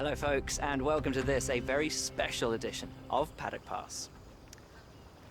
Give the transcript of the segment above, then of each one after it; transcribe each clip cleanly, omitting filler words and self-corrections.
Hello folks, and welcome to this, a very special edition of Paddock Pass.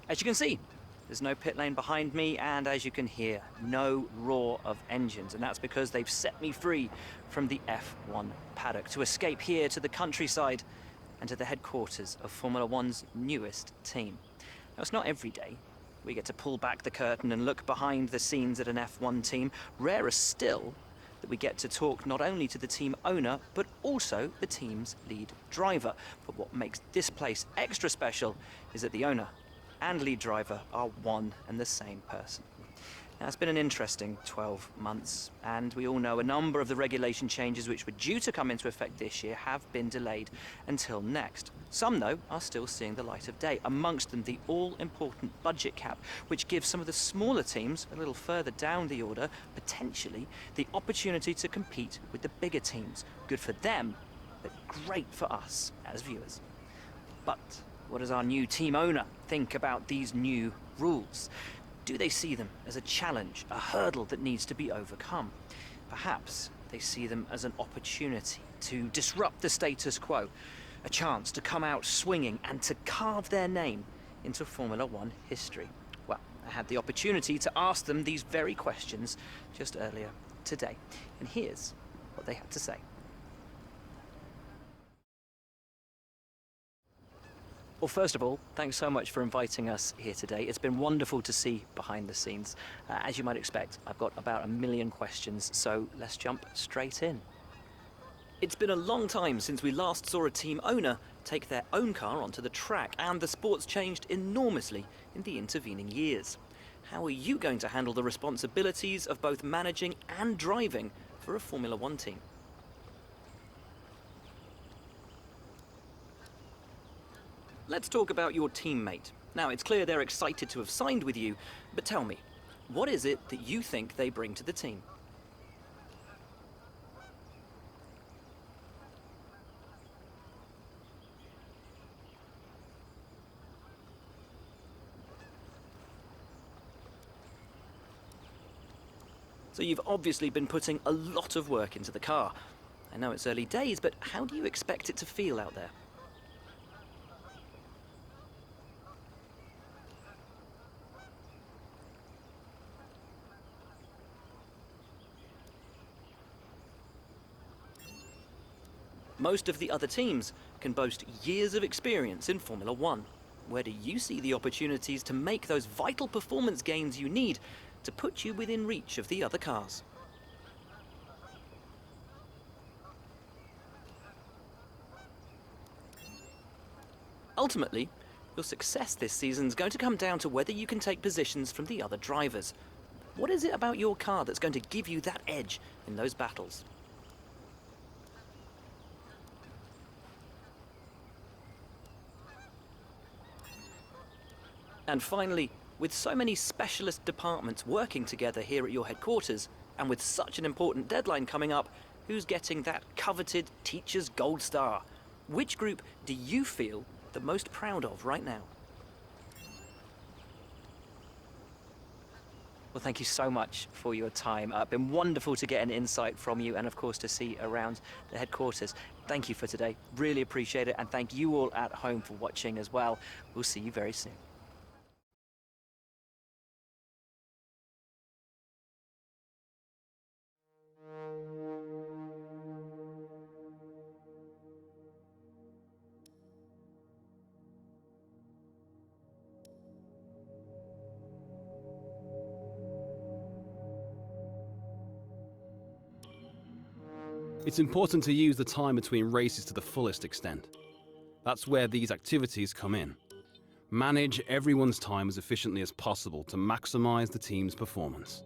As you can see, there's no pit lane behind me, and as you can hear, no roar of engines, and that's because they've set me free from the F1 paddock to escape here to the countryside and to the headquarters of Formula One's newest team. Now, it's not every day we get to pull back the curtain and look behind the scenes at an F1 team. Rarer still that we get to talk not only to the team owner, but also the team's lead driver. But what makes this place extra special is that the owner and lead driver are one and the same person. Now, it's been an interesting 12 months, and we all know a number of the regulation changes which were due to come into effect this year have been delayed until next. Some, though, are still seeing the light of day, amongst them the all-important budget cap, which gives some of the smaller teams a little further down the order, potentially, the opportunity to compete with the bigger teams. Good for them, but great for us as viewers. But what does our new team owner think about these new rules? Do they see them as a challenge, a hurdle that needs to be overcome? Perhaps they see them as an opportunity to disrupt the status quo, a chance to come out swinging and to carve their name into Formula One history. Well, I had the opportunity to ask them these very questions just earlier today, and here's what they had to say. Well, first of all, thanks so much for inviting us here today. It's been wonderful to see behind the scenes. As you might expect, I've got about 1 million questions, so let's jump straight in. It's been a long time since we last saw a team owner take their own car onto the track, and the sport's changed enormously in the intervening years. How are you going to handle the responsibilities of both managing and driving for a Formula One team? Let's talk about your teammate. Now, it's clear they're excited to have signed with you, but tell me, what is it that you think they bring to the team? So you've obviously been putting a lot of work into the car. I know it's early days, but how do you expect it to feel out there? Most of the other teams can boast years of experience in Formula One. Where do you see the opportunities to make those vital performance gains you need to put you within reach of the other cars? Ultimately, your success this season is going to come down to whether you can take positions from the other drivers. What is it about your car that's going to give you that edge in those battles? And finally, with so many specialist departments working together here at your headquarters, and with such an important deadline coming up, who's getting that coveted Teacher's Gold Star? Which group do you feel the most proud of right now? Well, thank you so much for your time. It's been wonderful to get an insight from you, and of course to see around the headquarters. Thank you for today. Really appreciate it, and thank you all at home for watching as well. We'll see you very soon. It's important to use the time between races to the fullest extent. That's where these activities come in. Manage everyone's time as efficiently as possible to maximize the team's performance.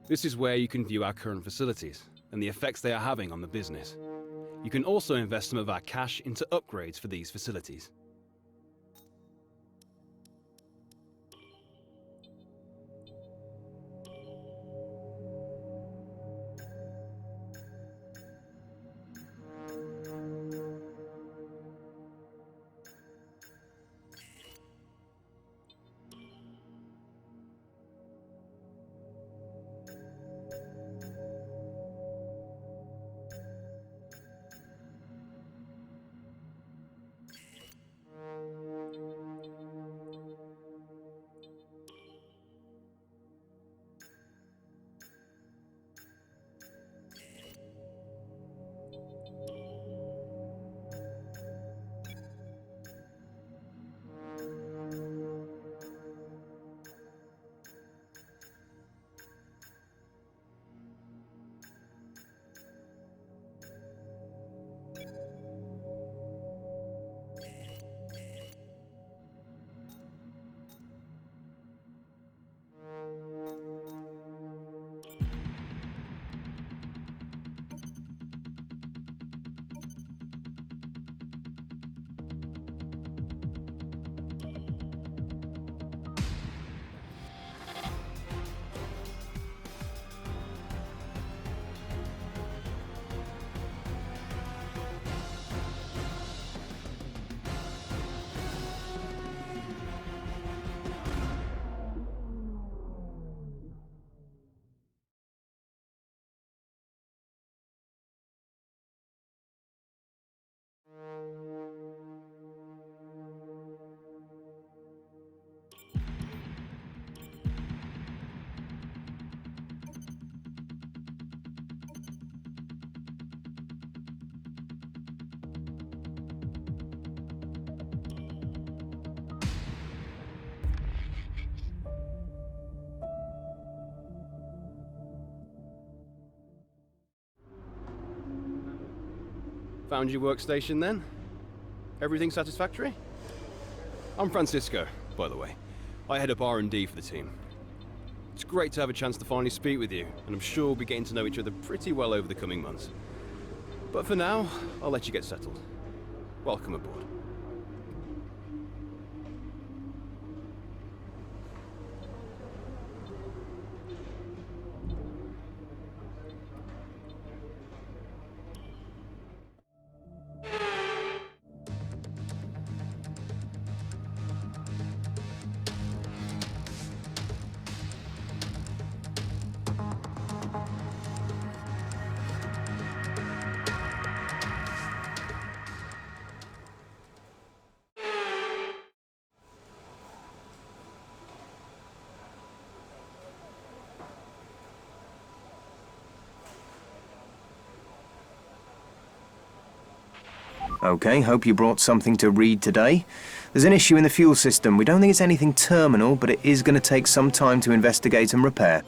This is where you can view our current facilities and the effects they are having on the business. You can also invest some of our cash into upgrades for these facilities. Found your workstation then? Everything satisfactory? I'm Francisco, by the way. I head up R&D for the team. It's great to have a chance to finally speak with you, and I'm sure we'll be getting to know each other pretty well over the coming months. But for now, I'll let you get settled. Welcome aboard. Okay, hope you brought something to read today. There's an issue in the fuel system. We don't think it's anything terminal, but it is going to take some time to investigate and repair.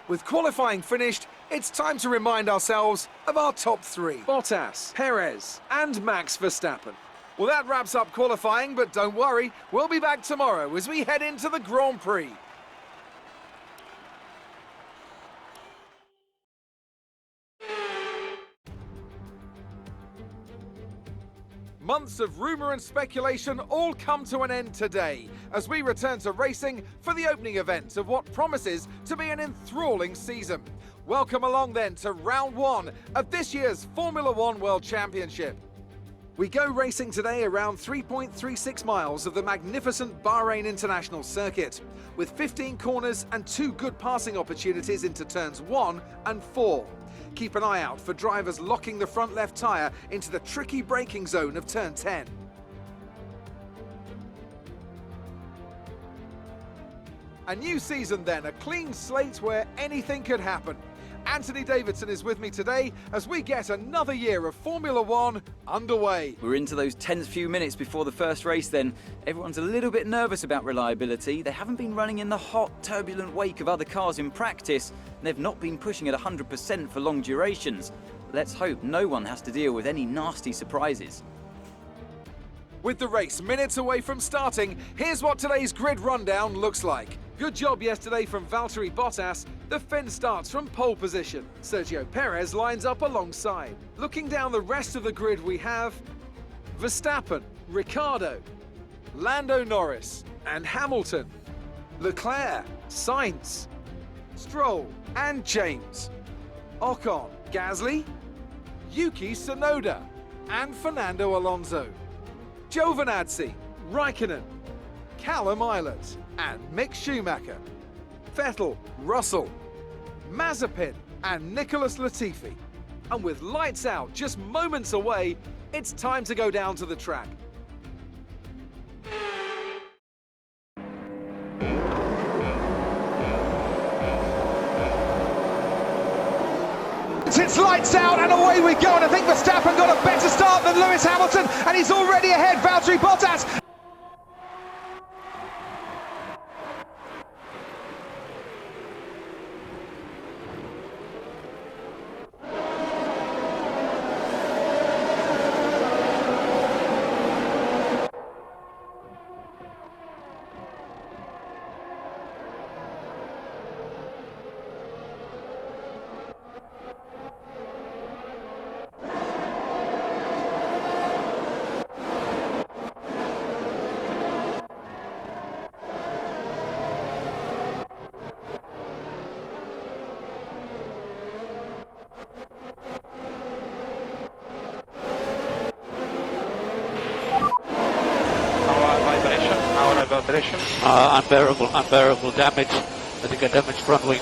With qualifying finished, it's time to remind ourselves of our top three: Bottas, Perez, and Max Verstappen. Well, that wraps up qualifying, but don't worry, we'll be back tomorrow as we head into the Grand Prix. Months of rumour and speculation all come to an end today as we return to racing for the opening event of what promises to be an enthralling season. Welcome along then to round one of this year's Formula One World Championship. We go racing today around 3.36 miles of the magnificent Bahrain International Circuit, with 15 corners and 2 good passing opportunities into turns 1 and 4. Keep an eye out for drivers locking the front left tyre into the tricky braking zone of turn 10. A new season then, a clean slate where anything could happen. Anthony Davidson is with me today as we get another year of Formula One underway. We're into those tense few minutes before the first race then. Everyone's a little bit nervous about reliability. They haven't been running in the hot, turbulent wake of other cars in practice, and they've not been pushing at 100% for long durations. Let's hope no one has to deal with any nasty surprises. With the race minutes away from starting, here's what today's grid rundown looks like. Good job yesterday from Valtteri Bottas. The Finn starts from pole position. Sergio Perez lines up alongside. Looking down the rest of the grid, we have Verstappen, Ricciardo, Lando Norris and Hamilton, Leclerc, Sainz, Stroll and James, Ocon, Gasly, Yuki Tsunoda and Fernando Alonso, Giovinazzi, Raikkonen, Callum Eilert and Mick Schumacher, Vettel, Russell, Mazepin and Nicholas Latifi. And with lights out just moments away, it's time to go down to the track. It's lights out and away we go, and I think Verstappen got a better start than Lewis Hamilton, and he's already ahead, Valtteri Bottas. Unbearable damage. I think a damaged front wing.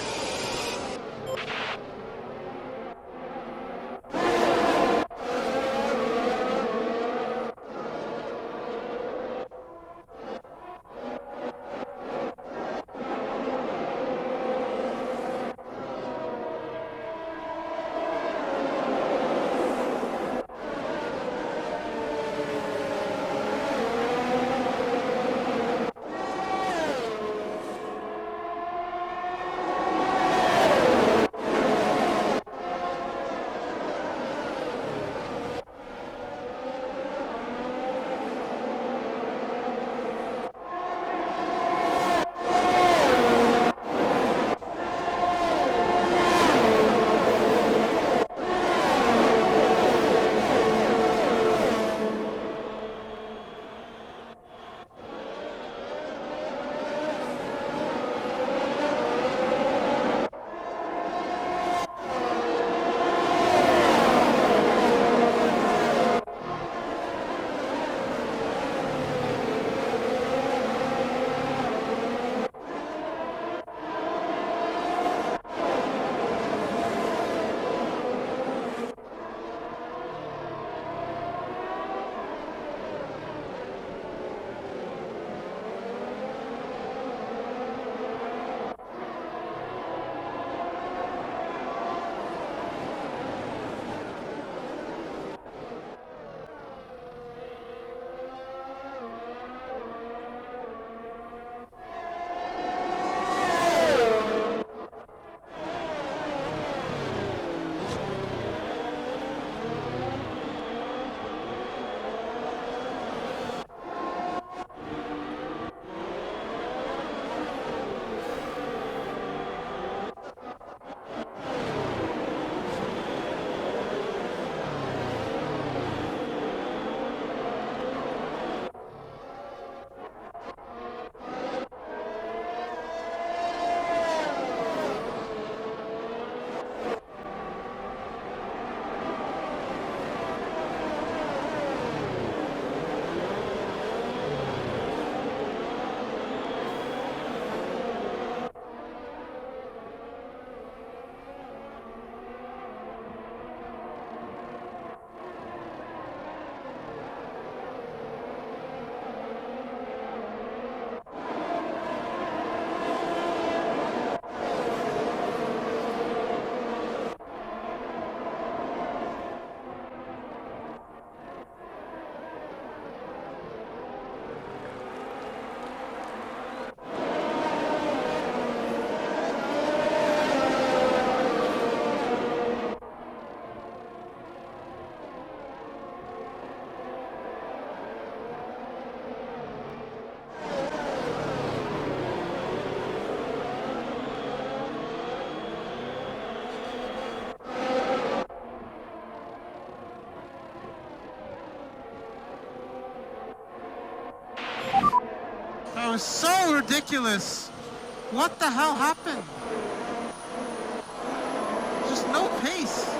That was so ridiculous. What the hell happened? Just no pace.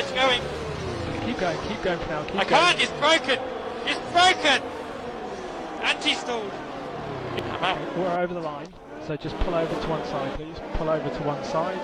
where it's going. Keep going for now. I can't, it's broken! It's broken! Anti-stalled. I'm out. We're over the line, so just pull over to one side, please. Pull over to one side.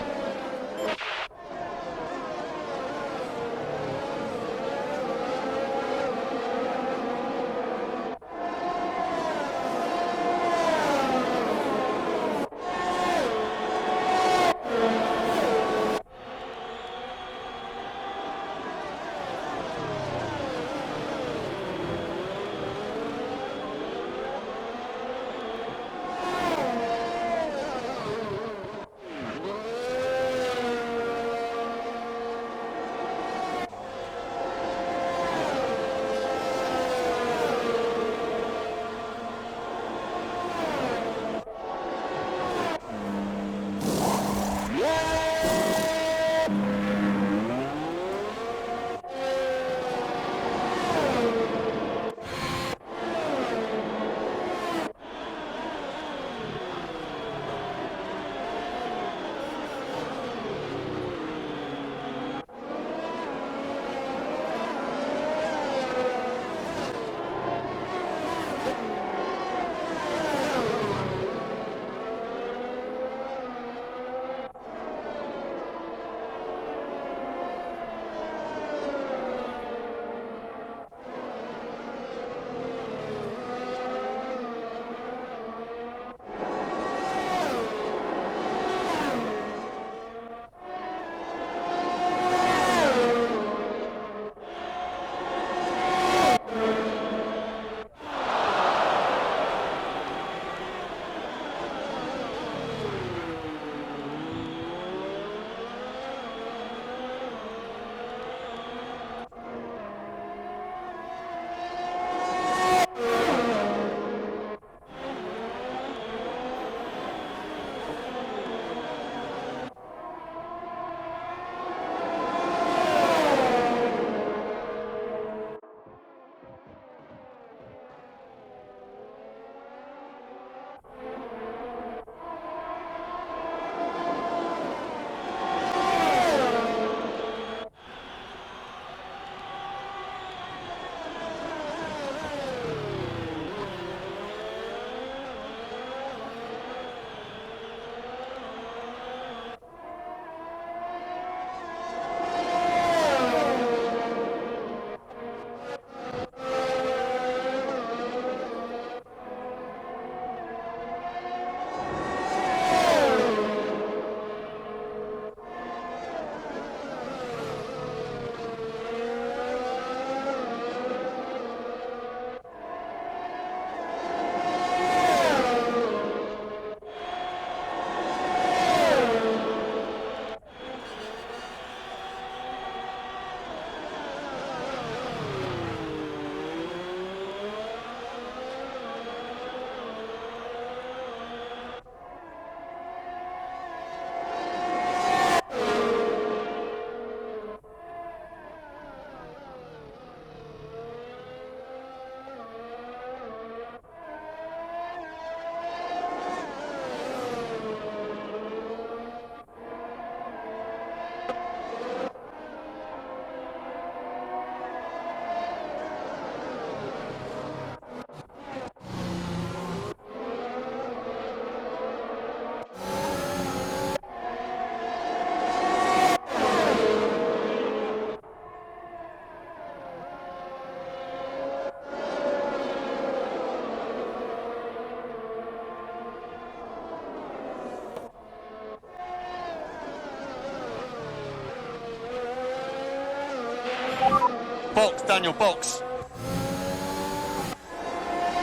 Box, Daniel, box.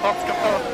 Box, confirmed.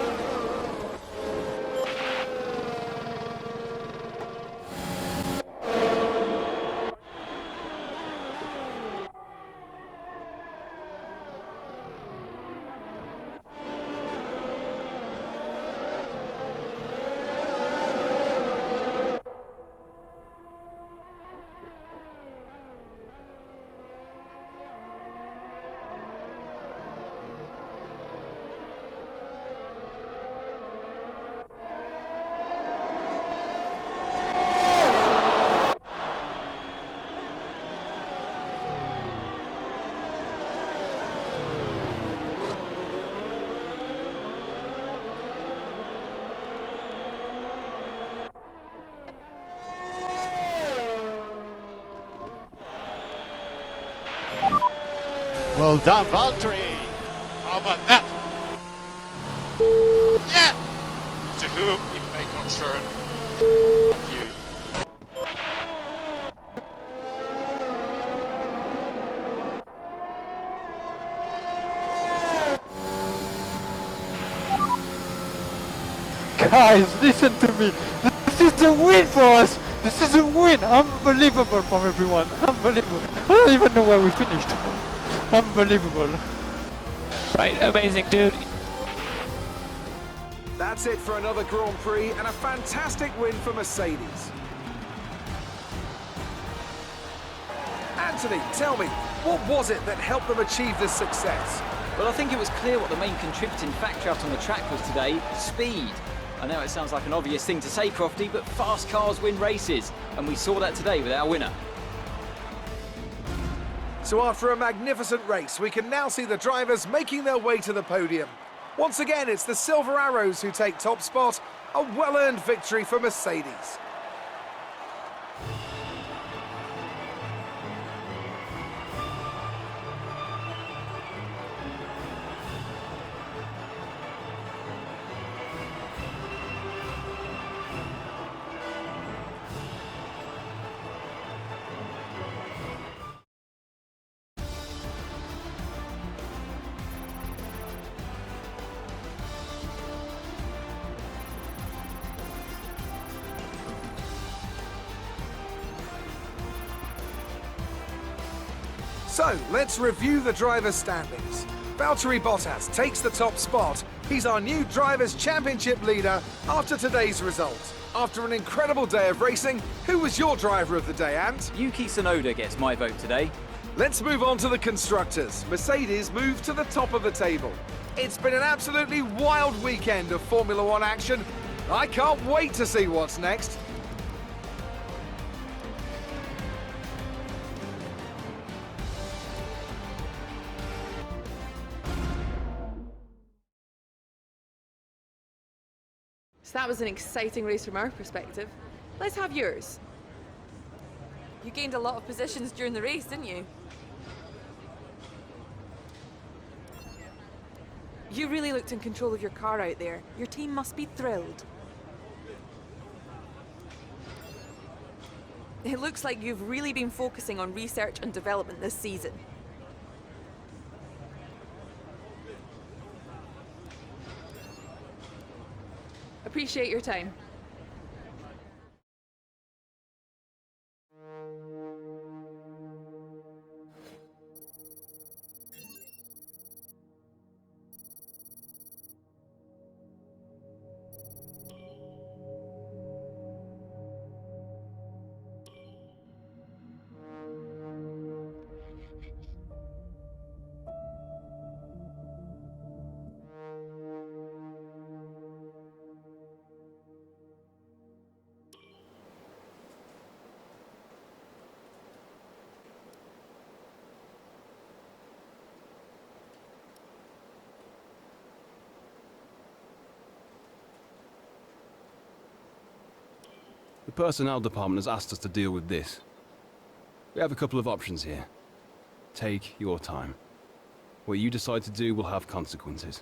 Well done, Valtteri. How about that? Yeah! To whom it may concern you. Guys, listen to me. This is a win for us. This is a win. Unbelievable from everyone. Unbelievable. I don't even know where we finished. Unbelievable. Right, amazing, dude. That's it for another Grand Prix and a fantastic win for Mercedes. Anthony, tell me, what was it that helped them achieve this success? Well, I think it was clear what the main contributing factor out on the track was today: speed. I know it sounds like an obvious thing to say, Crofty, but fast cars win races, and we saw that today with our winner. So after a magnificent race, we can now see the drivers making their way to the podium. Once again, it's the Silver Arrows who take top spot, a well-earned victory for Mercedes. So, let's review the drivers' standings. Valtteri Bottas takes the top spot. He's our new Drivers' Championship leader after today's result. After an incredible day of racing, who was your driver of the day, Ant? Yuki Tsunoda gets my vote today. Let's move on to the constructors. Mercedes moved to the top of the table. It's been an absolutely wild weekend of Formula One action. I can't wait to see what's next. So that was an exciting race from our perspective. Let's have yours. You gained a lot of positions during the race, didn't you? You really looked in control of your car out there. Your team must be thrilled. It looks like you've really been focusing on research and development this season. Appreciate your time. The personnel department has asked us to deal with this. We have a couple of options here. Take your time. What you decide to do will have consequences.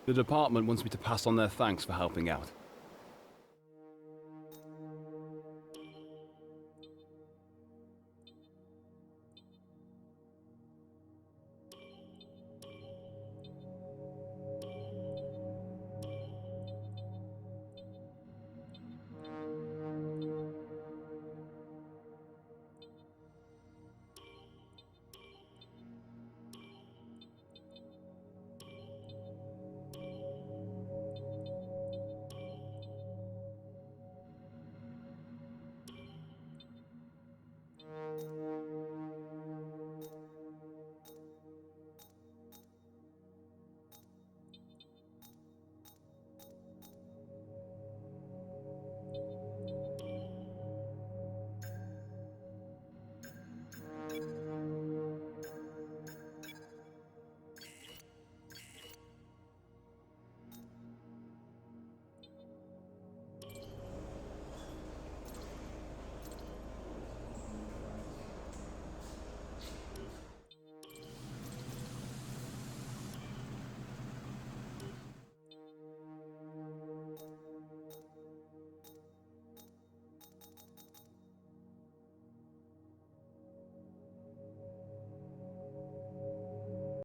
The department wants me to pass on their thanks for helping out.